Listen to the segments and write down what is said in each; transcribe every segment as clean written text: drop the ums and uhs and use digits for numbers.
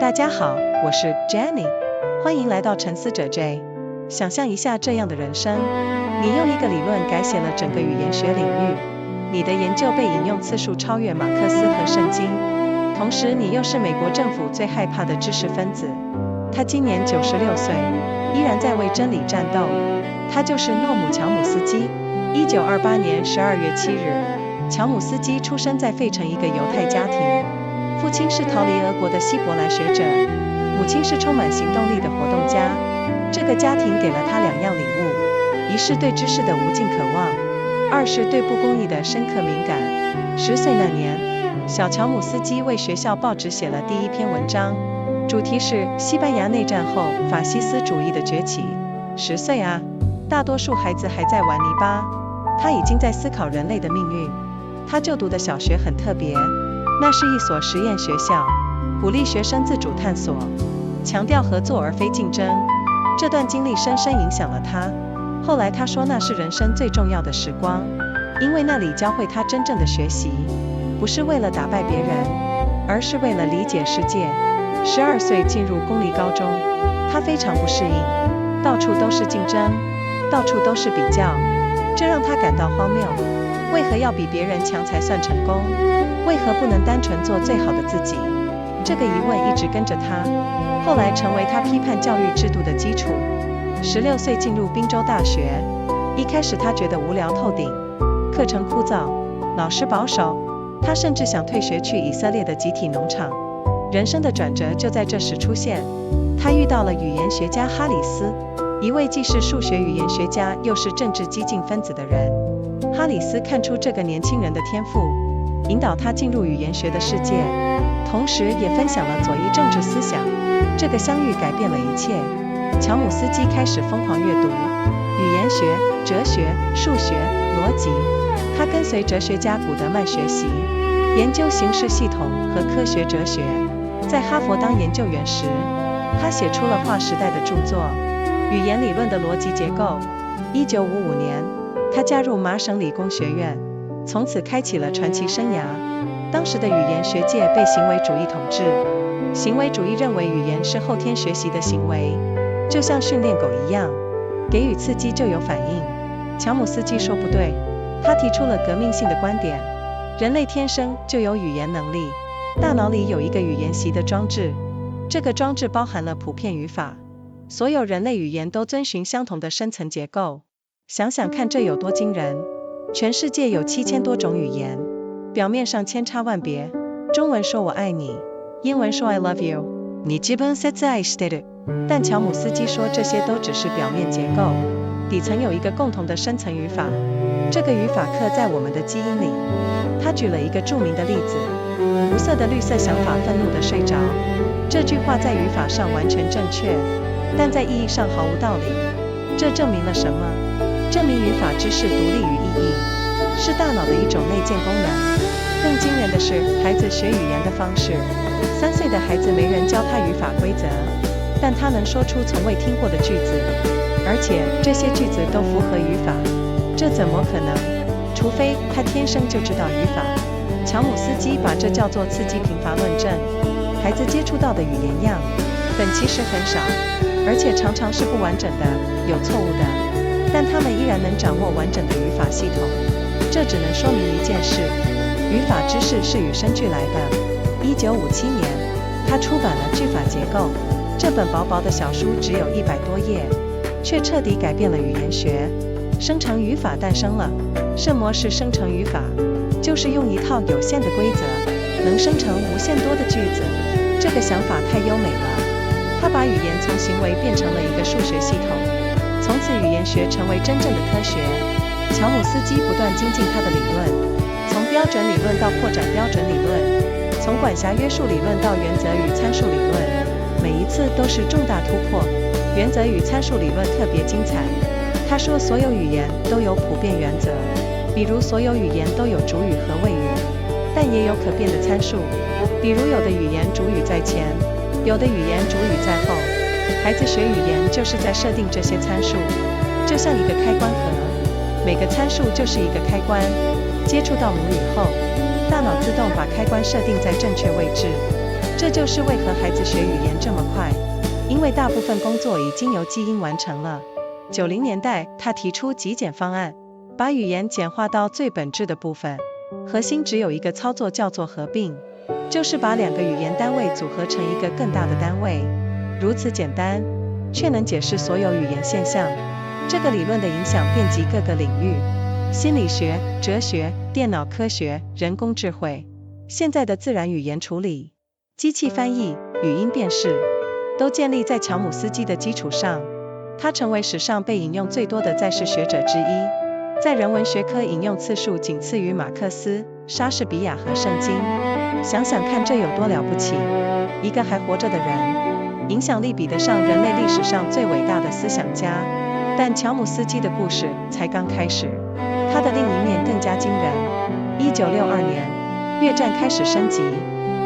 大家好，我是 Jenny， 欢迎来到沉思者 J。 想象一下这样的人生，你用一个理论改写了整个语言学领域，你的研究被引用次数超越马克思和圣经，同时你又是美国政府最害怕的知识分子。他今年96岁，依然在为真理战斗。他就是诺姆·乔姆斯基。1928年12月7日，乔姆斯基出生在费城一个犹太家庭，父亲是逃离俄国的希伯来学者，母亲是充满行动力的活动家。这个家庭给了他2样礼物，一是对知识的无尽渴望，二是对不公义的深刻敏感。10岁那年，小乔姆斯基为学校报纸写了第一篇文章，主题是西班牙内战后法西斯主义的崛起。10岁啊，大多数孩子还在玩泥巴，他已经在思考人类的命运。他就读的小学很特别，那是一所实验学校，鼓励学生自主探索，强调合作而非竞争。这段经历深深影响了他。后来他说那是人生最重要的时光，因为那里教会他真正的学习，不是为了打败别人，而是为了理解世界。12岁进入公立高中，他非常不适应，到处都是竞争，到处都是比较，这让他感到荒谬。为何要比别人强才算成功？为何不能单纯做最好的自己？这个疑问一直跟着他，后来成为他批判教育制度的基础。16岁进入宾州大学，一开始他觉得无聊透顶，课程枯燥，老师保守，他甚至想退学去以色列的集体农场。人生的转折就在这时出现，他遇到了语言学家哈里斯，一位既是数学语言学家又是政治激进分子的人。哈里斯看出这个年轻人的天赋，引导他进入语言学的世界，同时也分享了左翼政治思想。这个相遇改变了一切。乔姆斯基开始疯狂阅读语言学、哲学、数学、逻辑。他跟随哲学家古德曼学习，研究形式系统和科学哲学。在哈佛当研究员时，他写出了划时代的著作《语言理论的逻辑结构》。1955年，他加入麻省理工学院，从此开启了传奇生涯。当时的语言学界被行为主义统治，行为主义认为语言是后天学习的行为，就像训练狗一样，给予刺激就有反应。乔姆斯基说不对，他提出了革命性的观点：人类天生就有语言能力，大脑里有一个语言习的装置，这个装置包含了普遍语法，所有人类语言都遵循相同的深层结构。想想看这有多惊人，全世界有7000多种语言，表面上千差万别，中文说我爱你，英文说 I love you， 你基本説愛してる。但乔姆斯基说这些都只是表面结构，底层有一个共同的深层语法，这个语法刻在我们的基因里。他举了一个著名的例子：无色的绿色想法，愤怒的睡着。这句话在语法上完全正确，但在意义上毫无道理。这证明了什么？证明语法知识独立于意义，是大脑的一种内建功能。更惊人的是，孩子学语言的方式。3岁的孩子没人教他语法规则，但他能说出从未听过的句子，而且这些句子都符合语法。这怎么可能？除非他天生就知道语法。乔姆斯基把这叫做刺激贫乏论证。孩子接触到的语言样本其实很少，而且常常是不完整的，有错误的，但他们依然能掌握完整的语法系统。这只能说明一件事：语法知识是与生俱来的。1957年，他出版了《句法结构》，这本薄薄的小书只有100多页，却彻底改变了语言学。生成语法诞生了。什么是生成语法？就是用一套有限的规则，能生成无限多的句子。这个想法太优美了。他把语言从行为变成了一个数学系统，从此语言学成为真正的科学。乔姆斯基不断精进他的理论，从标准理论到扩展标准理论，从管辖约束理论到原则与参数理论，每一次都是重大突破。原则与参数理论特别精彩。他说所有语言都有普遍原则，比如所有语言都有主语和谓语，但也有可变的参数，比如有的语言主语在前，有的语言主语在后。孩子学语言就是在设定这些参数，就像一个开关盒，每个参数就是一个开关。接触到母语后，大脑自动把开关设定在正确位置，这就是为何孩子学语言这么快，因为大部分工作已经由基因完成了。90年代，他提出极简方案，把语言简化到最本质的部分，核心只有一个操作，叫做合并，就是把2个语言单位组合成一个更大的单位。如此简单，却能解释所有语言现象。这个理论的影响遍及各个领域，心理学、哲学、电脑科学、人工智慧，现在的自然语言处理、机器翻译、语音辨识，都建立在乔姆斯基的基础上。他成为史上被引用最多的在世学者之一，在人文学科引用次数仅次于马克思、莎士比亚和圣经。想想看，这有多了不起！一个还活着的人，影响力比得上人类历史上最伟大的思想家。但乔姆斯基的故事才刚开始，他的另一面更加惊人。1962年，越战开始升级，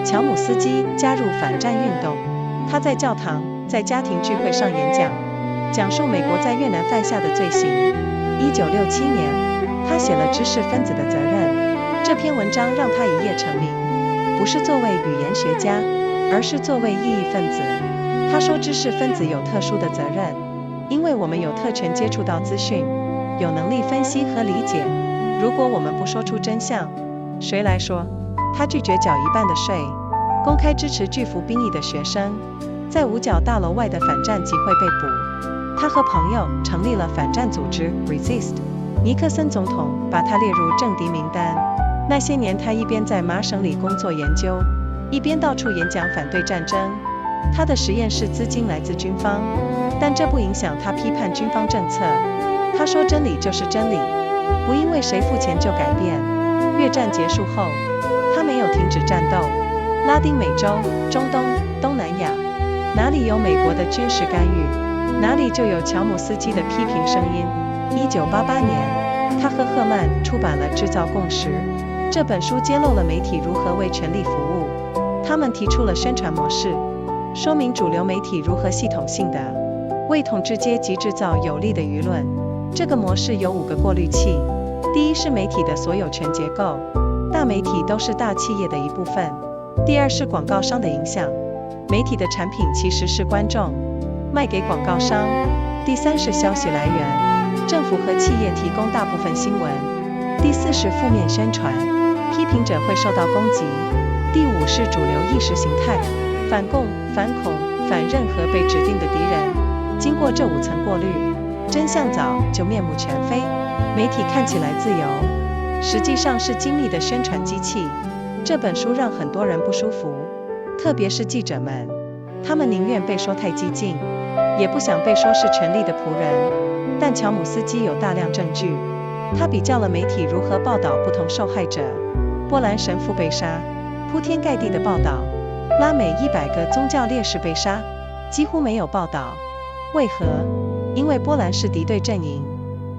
乔姆斯基加入反战运动。他在教堂、在家庭聚会上演讲，讲述美国在越南犯下的罪行。1967年，他写了《知识分子的责任》，这篇文章让他一夜成名，不是作为语言学家，而是作为异议分子。他说，知识分子有特殊的责任，因为我们有特权接触到资讯，有能力分析和理解。如果我们不说出真相，谁来说？他拒绝缴1半的税，公开支持拒服兵役的学生，在五角大楼外的反战集会被捕。他和朋友成立了反战组织 Resist， 尼克森总统把他列入政敌名单。那些年，他一边在麻省理工作研究，一边到处演讲反对战争。他的实验室资金来自军方，但这不影响他批判军方政策。他说，真理就是真理，不因为谁付钱就改变。越战结束后，他没有停止战斗。拉丁美洲、中东、东南亚，哪里有美国的军事干预，哪里就有乔姆斯基的批评声音。1988年，他和赫曼出版了《制造共识》，这本书揭露了媒体如何为权力服务。他们提出了宣传模式，说明主流媒体如何系统性的为统治阶级制造有利的舆论。这个模式有5个过滤器。第一是媒体的所有权结构，大媒体都是大企业的一部分。第二是广告商的影响，媒体的产品其实是观众卖给广告商。第三是消息来源，政府和企业提供大部分新闻。第四是负面宣传，批评者会受到攻击。第五是主流意识形态，反共、反恐、反任何被指定的敌人。经过这5层过滤，真相早就面目全非。媒体看起来自由，实际上是精密的宣传机器。这本书让很多人不舒服，特别是记者们，他们宁愿被说太激进，也不想被说是权力的仆人。但乔姆斯基有大量证据，他比较了媒体如何报道不同受害者。波兰神父被杀，铺天盖地的报道；拉美100个宗教烈士被杀，几乎没有报道。为何？因为波兰是敌对阵营，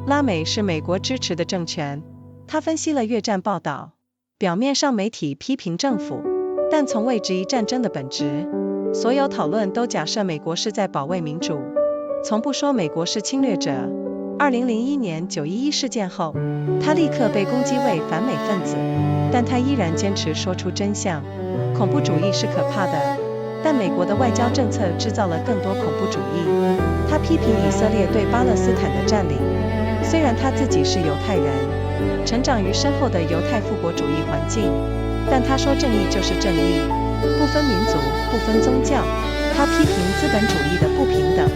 拉美是美国支持的政权。他分析了越战报道，表面上媒体批评政府，但从未质疑战争的本质。所有讨论都假设美国是在保卫民主，从不说美国是侵略者。2001年911事件后，他立刻被攻击为反美分子，但他依然坚持说出真相。恐怖主义是可怕的，但美国的外交政策制造了更多恐怖主义。他批评以色列对巴勒斯坦的占领，虽然他自己是犹太人，成长于深厚的犹太复国主义环境，但他说正义就是正义，不分民族，不分宗教。他批评资本主义的不平等，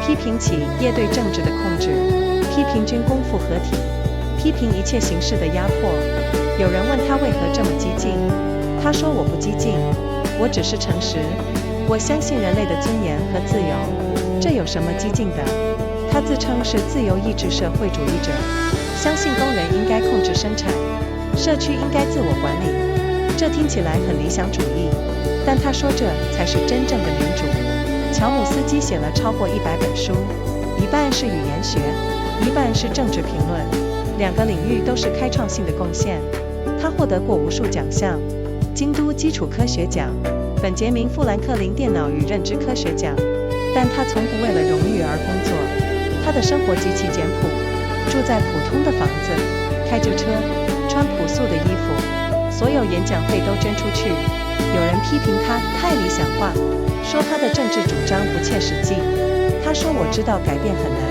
批评企业对政治的控制，批评军工复合体，批评一切形式的压迫。有人问他为何这么激进，他说，我不激进，我只是诚实，我相信人类的尊严和自由，这有什么激进的？他自称是自由意志社会主义者，相信工人应该控制生产，社区应该自我管理。这听起来很理想主义，但他说这才是真正的民主。乔姆斯基写了超过100本书，一半是语言学，一半是政治评论，2个领域都是开创性的贡献。他获得过无数奖项，京都基础科学奖、本杰明·富兰克林电脑与认知科学奖，但他从不为了荣誉而工作。他的生活极其简朴，住在普通的房子，开着车，穿朴素的衣服。所有演讲费都捐出去。有人批评他太理想化，说他的政治主张不切实际。他说我知道改变很难，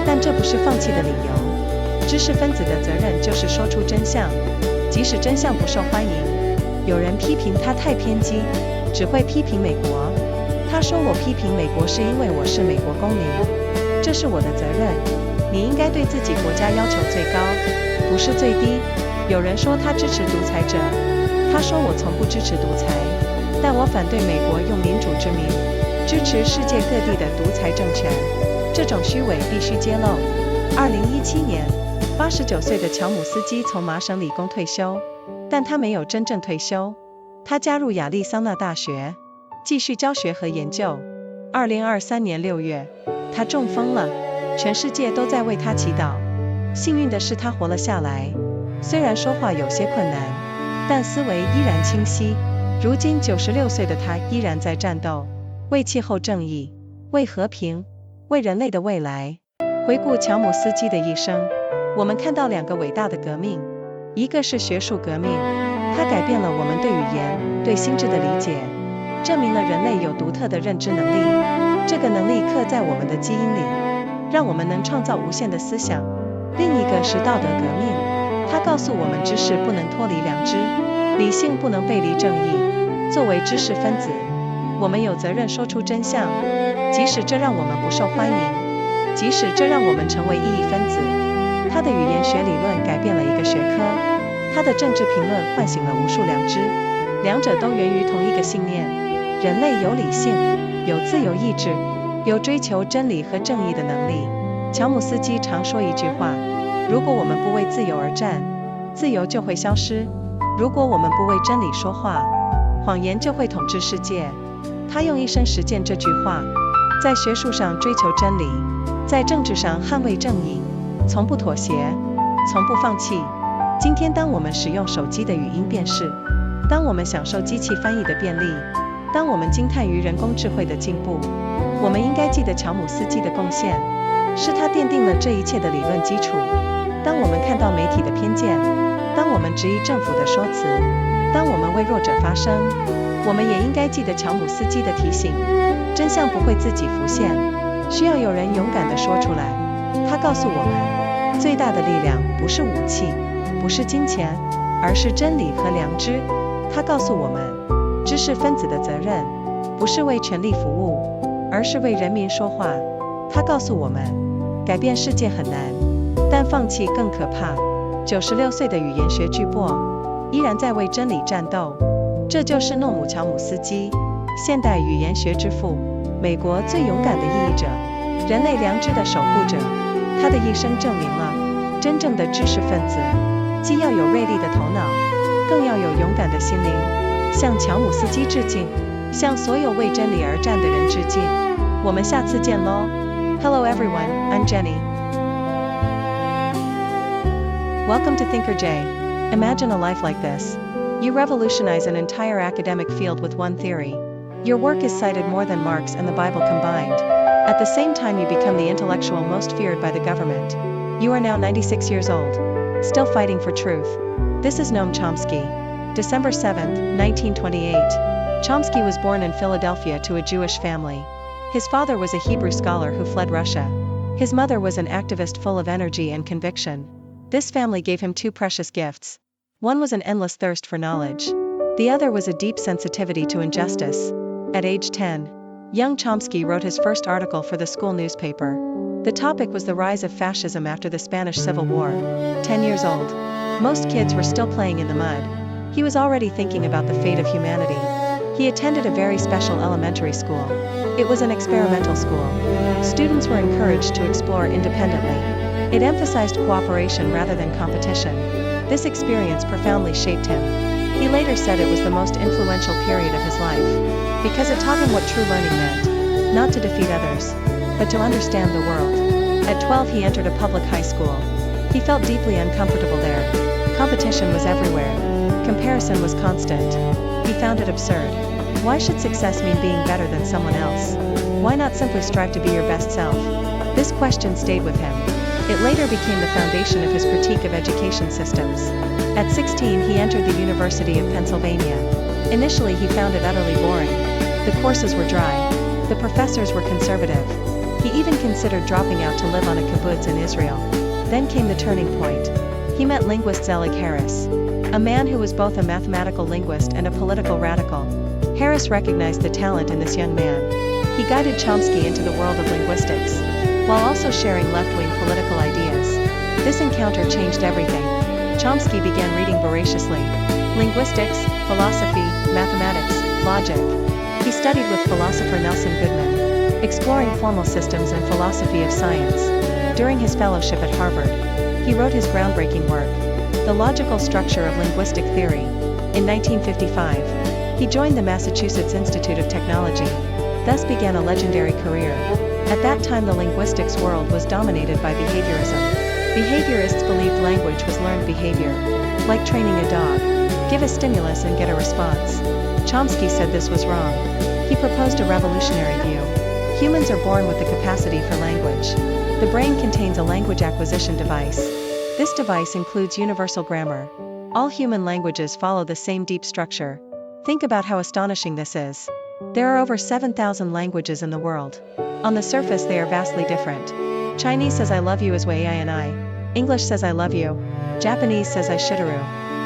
但这不是放弃的理由。知识分子的责任就是说出真相，即使真相不受欢迎。有人批评他太偏激，只会批评美国。他说我批评美国是因为我是美国公民，这是我的责任。你应该对自己国家要求最高，不是最低。有人说他支持独裁者，他说我从不支持独裁，但我反对美国用民主之名支持世界各地的独裁政权，这种虚伪必须揭露。2017年，89岁的乔姆斯基从麻省理工退休，但他没有真正退休，他加入亚利桑那大学，继续教学和研究。2023年6月，他中风了，全世界都在为他祈祷。幸运的是他活了下来，虽然说话有些困难，但思维依然清晰。如今96岁的他依然在战斗，为气候正义，为和平，为人类的未来。回顾乔姆斯基的一生，我们看到两个伟大的革命，一个是学术革命，它改变了我们对语言、对心智的理解，证明了人类有独特的认知能力，这个能力刻在我们的基因里，让我们能创造无限的思想。另一个是道德革命，它告诉我们知识不能脱离良知，理性不能背离正义。作为知识分子，我们有责任说出真相，即使这让我们不受欢迎，即使这让我们成为异议分子。他的语言学理论改变了一个学科，他的政治评论唤醒了无数良知，两者都源于同一个信念：人类有理性，有自由意志，有追求真理和正义的能力。乔姆斯基常说一句话：如果我们不为自由而战，自由就会消失；如果我们不为真理说话，谎言就会统治世界。他用一生实践这句话，在学术上追求真理，在政治上捍卫正义，从不妥协，从不放弃。今天当我们使用手机的语音辨识，当我们享受机器翻译的便利，当我们惊叹于人工智慧的进步，我们应该记得乔姆斯基的贡献，是他奠定了这一切的理论基础。当我们看到媒体的偏见，当我们质疑政府的说辞，当我们为弱者发声，我们也应该记得乔姆斯基的提醒：真相不会自己浮现，需要有人勇敢地说出来。他告诉我们，最大的力量不是武器，不是金钱，而是真理和良知。他告诉我们，知识分子的责任不是为权力服务，而是为人民说话。他告诉我们，改变世界很难，但放弃更可怕。96岁的语言学巨擘依然在为真理战斗。这就是诺姆·乔姆斯基，现代语言学之父，美国最勇敢的异议者，人类良知的守护者。他的一生证明了，真正的知识分子既要有锐利的头脑，更要有勇敢的心灵。向乔姆斯基致敬，向所有为真理而战的人致敬。我们下次见喽。Hello everyone, I'm Jenny. Welcome to Thinker J. Imagine a life like this. You revolutionize an entire academic field with one theory. Your work is cited more than Marx and the Bible combined. At the same time, you become the intellectual most feared by the government. You are now 96 years old, still fighting for truth. This is Noam Chomsky. December 7, 1928. Chomsky was born in Philadelphia to a Jewish family. His father was a Hebrew scholar who fled Russia. His mother was an activist full of energy and conviction. This family gave him two precious gifts. One was an endless thirst for knowledge. The other was a deep sensitivity to injustice. At age 10, young Chomsky wrote his first article for the school newspaper. The topic was the rise of fascism after the Spanish Civil War. 10 years old. Most kids were still playing in the mud. He was already thinking about the fate of humanity. He attended a very special elementary school. It was an experimental school. Students were encouraged to explore independently. It emphasized cooperation rather than competition. This experience profoundly shaped him. He later said it was the most influential period of his life, because it taught him what true learning meant, not to defeat others, but to understand the world. At 12 he entered a public high school. He felt deeply uncomfortable there. Competition was everywhere. Comparison was constant. He found it absurd. Why should success mean being better than someone else? Why not simply strive to be your best self? This question stayed with him. It later became the foundation of his critique of education systems. At 16, he entered the University of Pennsylvania. Initially, he found it utterly boring. The courses were dry. The professors were conservative. He even considered dropping out to live on a kibbutz in Israel. Then came the turning point. He met linguist Zelig Harris, a man who was both a mathematical linguist and a political radical. Harris recognized the talent in this young man. He guided Chomsky into the world of linguistics, while also sharing left-wing political ideas. This encounter changed everything. Chomsky began reading voraciously. Linguistics, philosophy, mathematics, logic. He studied with philosopher Nelson Goodman, exploring formal systems and philosophy of science. During his fellowship at Harvard, he wrote his groundbreaking work, The Logical Structure of Linguistic Theory. In 1955, he joined the Massachusetts Institute of Technology. Thus began a legendary career. At that time, the linguistics world was dominated by behaviorism. Behaviorists believed language was learned behavior, like training a dog. Give a stimulus and get a response. Chomsky said this was wrong. He proposed a revolutionary view. Humans are born with the capacity for language. The brain contains a language acquisition device. This device includes universal grammar. All human languages follow the same deep structure. Think about how astonishing this is. There are over 7,000 languages in the world. On the surface, they are vastly different. Chinese says I love you as way and I. English says I love you. Japanese says I shitaru.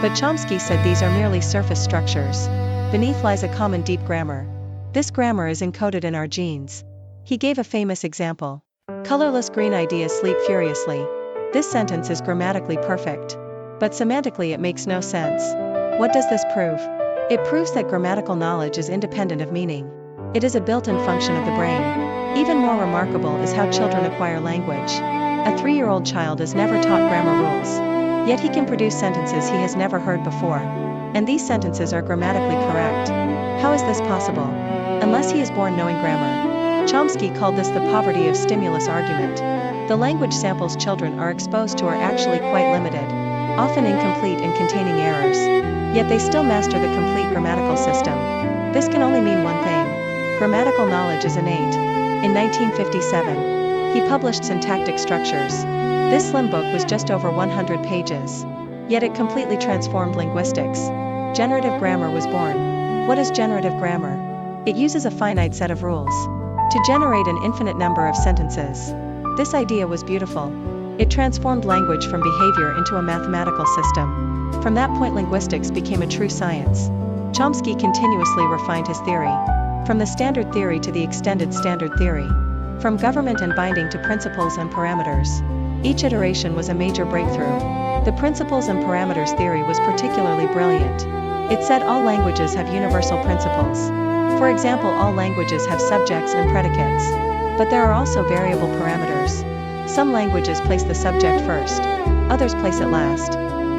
But Chomsky said these are merely surface structures. Beneath lies a common deep grammar. This grammar is encoded in our genes. He gave a famous example. Colorless green ideas sleep furiously. This sentence is grammatically perfect. But semantically it makes no sense. What does this prove? It proves that grammatical knowledge is independent of meaning. It is a built-in function of the brain. Even more remarkable is how children acquire language. A 3-year-old child is never taught grammar rules. Yet he can produce sentences he has never heard before. And these sentences are grammatically correct. How is this possible? Unless he is born knowing grammar. Chomsky called this the poverty of stimulus argument. The language samples children are exposed to are actually quite limited, often incomplete and containing errors. Yet they still master the complete grammatical system. This can only mean one thing. Grammatical knowledge is innate. In 1957, he published Syntactic Structures. This slim book was just over 100 pages. Yet it completely transformed linguistics. Generative grammar was born. What is generative grammar? It uses a finite set of rules to generate an infinite number of sentences. This idea was beautiful. It transformed language from behavior into a mathematical system. From that point, linguistics became a true science. Chomsky continuously refined his theory. From the standard theory to the extended standard theory. From government and binding to principles and parameters. Each iteration was a major breakthrough. The principles and parameters theory was particularly brilliant. It said all languages have universal principles. For example, all languages have subjects and predicates. But there are also variable parameters. Some languages place the subject first. Others place it last.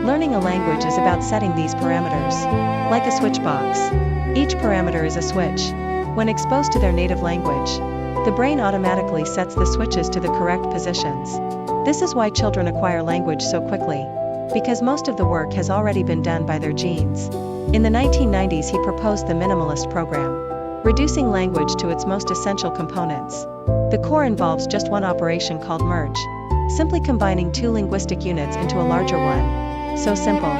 Learning a language is about setting these parameters. Like a switch box. Each parameter is a switch. When exposed to their native language, the brain automatically sets the switches to the correct positions. This is why children acquire language so quickly. Because most of the work has already been done by their genes. In the 1990s, he proposed the minimalist program, reducing language to its most essential components. The core involves just one operation called merge, simply combining two linguistic units into a larger one. So simple.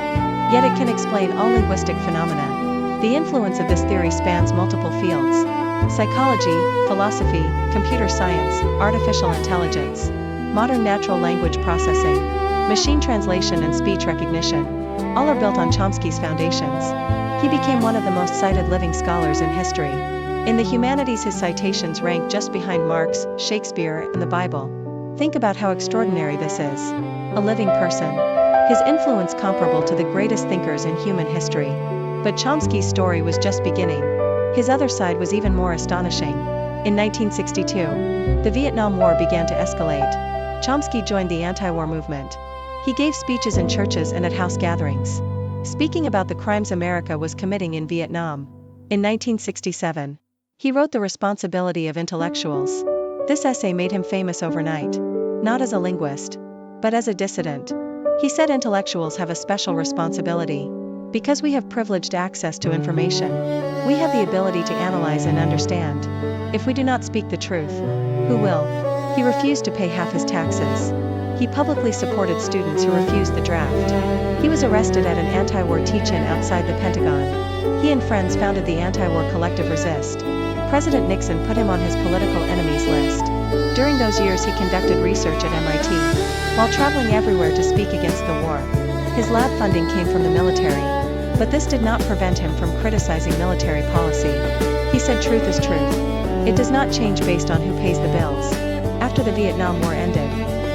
Yet it can explain all linguistic phenomena. The influence of this theory spans multiple fields: psychology, philosophy, computer science, artificial intelligence, modern natural language processing, machine translation and speech recognition. All are built on Chomsky's foundations. He became one of the most cited living scholars in history. In the humanities, his citations rank just behind Marx, Shakespeare, and the Bible. Think about how extraordinary this is. A living person. His influence comparable to the greatest thinkers in human history. But Chomsky's story was just beginning. His other side was even more astonishing. In 1962, the Vietnam War began to escalate. Chomsky joined the anti-war movement. He gave speeches in churches and at house gatherings, speaking about the crimes America was committing in Vietnam. In 1967, he wrote The Responsibility of Intellectuals. This essay made him famous overnight, not as a linguist, but as a dissident. He said intellectuals have a special responsibility. Because we have privileged access to information, we have the ability to analyze and understand. If we do not speak the truth, who will? He refused to pay half his taxes. He publicly supported students who refused the draft. He was arrested at an anti-war teach-in outside the Pentagon. He and friends founded the anti-war collective Resist. President Nixon put him on his political enemies list. During those years he conducted research at MIT, while traveling everywhere to speak against the war. His lab funding came from the military, but this did not prevent him from criticizing military policy. He said truth is truth. It does not change based on who pays the bills. After the Vietnam War ended,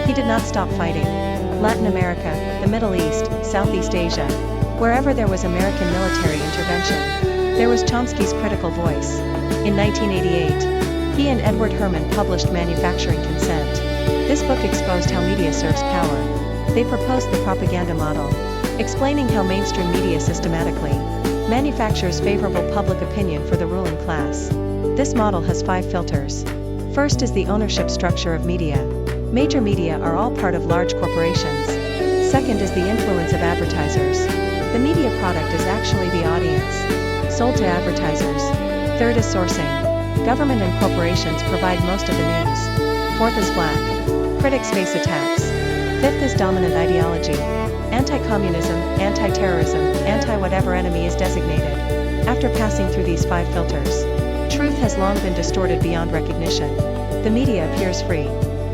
he did not stop fighting. Latin America, the Middle East, Southeast Asia, wherever there was American military intervention, there was Chomsky's critical voice. In 1988, he and Edward Herman published Manufacturing Consent. This book exposed how media serves power. They proposed the propaganda model, explaining how mainstream media systematically manufactures favorable public opinion for the ruling class. This model has 5 filters. First is the ownership structure of media. Major media are all part of large corporations. Second is the influence of advertisers. The media product is actually the audience, sold to advertisers. Third is sourcing. Government and corporations provide most of the news. Fourth is flack. Critics face attacks. Fifth is dominant ideology. Anti-communism, anti-terrorism, anti-whatever enemy is designated. After passing through these 5 filters, truth has long been distorted beyond recognition. The media appears free.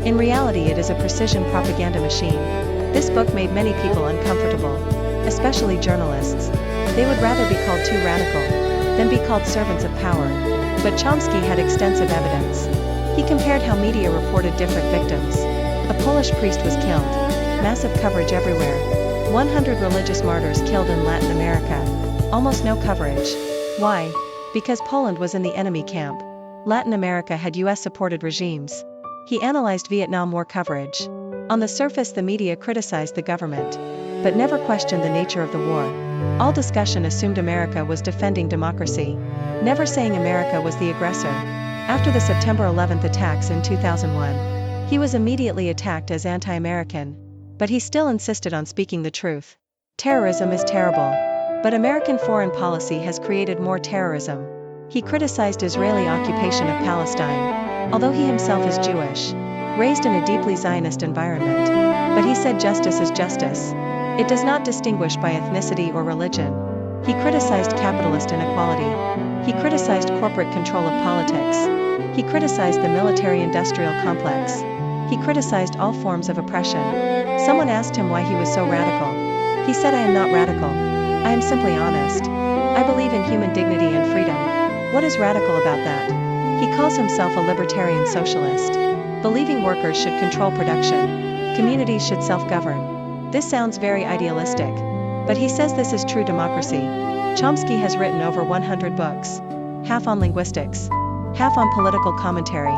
In reality it is a precision propaganda machine. This book made many people uncomfortable, especially journalists. They would rather be called too radical than be called servants of power. But Chomsky had extensive evidence. He compared how media reported different victims. A Polish priest was killed. Massive coverage everywhere. 100 religious martyrs killed in Latin America. Almost no coverage. Why? Because Poland was in the enemy camp. Latin America had US-supported regimes. He analyzed Vietnam War coverage. On the surface the media criticized the government, but never questioned the nature of the war. All discussion assumed America was defending democracy, never saying America was the aggressor. After the September 11th attacks in 2001, he was immediately attacked as anti-American, but he still insisted on speaking the truth. Terrorism is terrible, but American foreign policy has created more terrorism. He criticized Israeli occupation of Palestine, although he himself is Jewish, raised in a deeply Zionist environment. But he said justice is justice. It does not distinguish by ethnicity or religion. He criticized capitalist inequality. He criticized corporate control of politics. He criticized the military-industrial complex. He criticized all forms of oppression. Someone asked him why he was so radical. He said, "I am not radical. I am simply honest. I believe in human dignity and freedom. What is radical about that?" He calls himself a libertarian socialist, believing workers should control production, communities should self-govern. This sounds very idealistic, but he says this is true democracy. Chomsky has written over 100 books, half on linguistics, half on political commentary.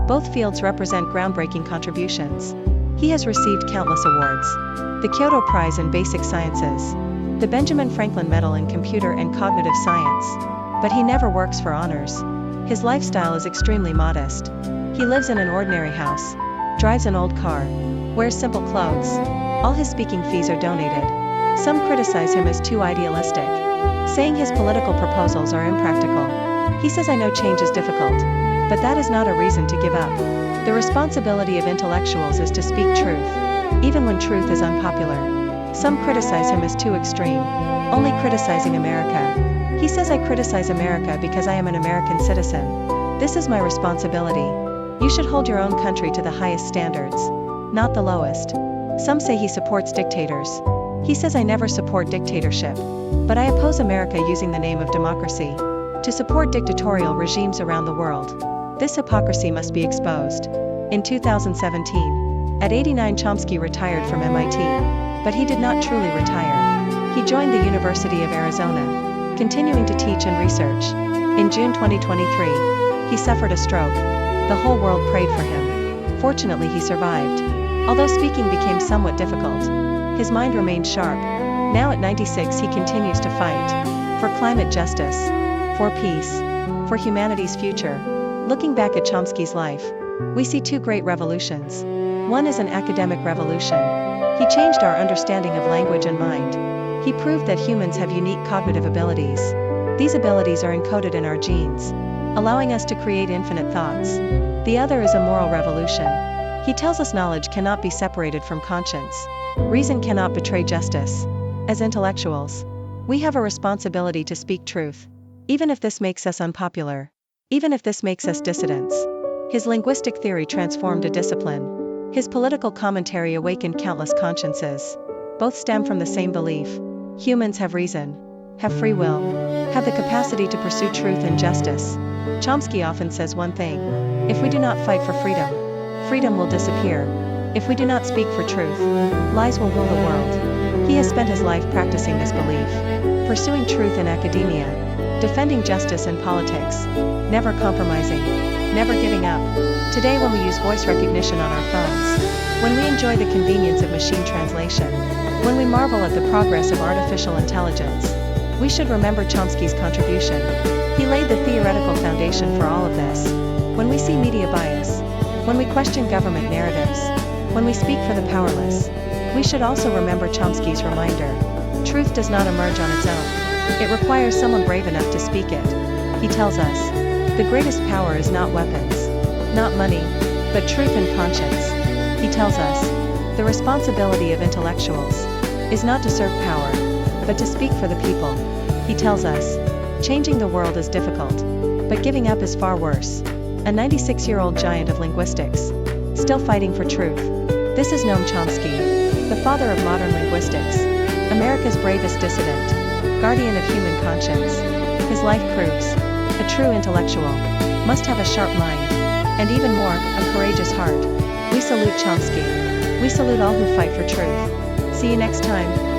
Both fields represent groundbreaking contributions. He has received countless awards: the Kyoto Prize in Basic Sciences, the Benjamin Franklin Medal in Computer and Cognitive Science. But he never works for honors. His lifestyle is extremely modest. He lives in an ordinary house, drives an old car, wears simple clothes. All his speaking fees are donated. Some criticize him as too idealistic, saying his political proposals are impractical. He says, "I know change is difficult, but that is not a reason to give up." The responsibility of intellectuals is to speak truth, even when truth is unpopular. Some criticize him as too extreme, only criticizing America. He says, "I criticize America because I am an American citizen. This is my responsibility. You should hold your own country to the highest standards, not the lowest." Some say he supports dictators. He says, "I never support dictatorship, but I oppose America using the name of democracy to support dictatorial regimes around the world." This hypocrisy must be exposed. In 2017, at 89, Chomsky retired from MIT, but he did not truly retire. He joined the University of Arizona, continuing to teach and research. In June 2023, he suffered a stroke. The whole world prayed for him. Fortunately, he survived. Although speaking became somewhat difficult, his mind remained sharp. Now at 96, he continues to fight for climate justice, for peace, for humanity's future. Looking back at Chomsky's life, we see 2 great revolutions. One is an academic revolution. He changed our understanding of language and mind. He proved that humans have unique cognitive abilities. These abilities are encoded in our genes, allowing us to create infinite thoughts. The other is a moral revolution. He tells us knowledge cannot be separated from conscience. Reason cannot betray justice. As intellectuals, we have a responsibility to speak truth, even if this makes us unpopular, even if this makes us dissidents. His linguistic theory transformed a discipline. His political commentary awakened countless consciences. Both stem from the same belief. Humans have reason, have free will, have the capacity to pursue truth and justice. Chomsky often says one thing: if we do not fight for freedom, freedom will disappear. If we do not speak for truth, lies will rule the world. He has spent his life practicing this belief, pursuing truth in academia, defending justice in politics, never compromising, never giving up. Today, when we use voice recognition on our phones, when we enjoy the convenience of machine translation, when we marvel at the progress of artificial intelligence, we should remember Chomsky's contribution. He laid the theoretical foundation for all of this. When we see media bias, when we question government narratives, when we speak for the powerless, we should also remember Chomsky's reminder. Truth does not emerge on its own. It requires someone brave enough to speak it. He tells us, the greatest power is not weapons, not money, but truth and conscience. He tells us, the responsibility of intellectuals is not to serve power, but to speak for the people. He tells us, changing the world is difficult, but giving up is far worse. A 96-year-old giant of linguistics, still fighting for truth. This is Noam Chomsky, the father of modern linguistics, America's bravest dissident, guardian of human conscience. His life proves, a true intellectual must have a sharp mind, and even more, a courageous heart. We salute Chomsky. We salute all who fight for truth. See you next time.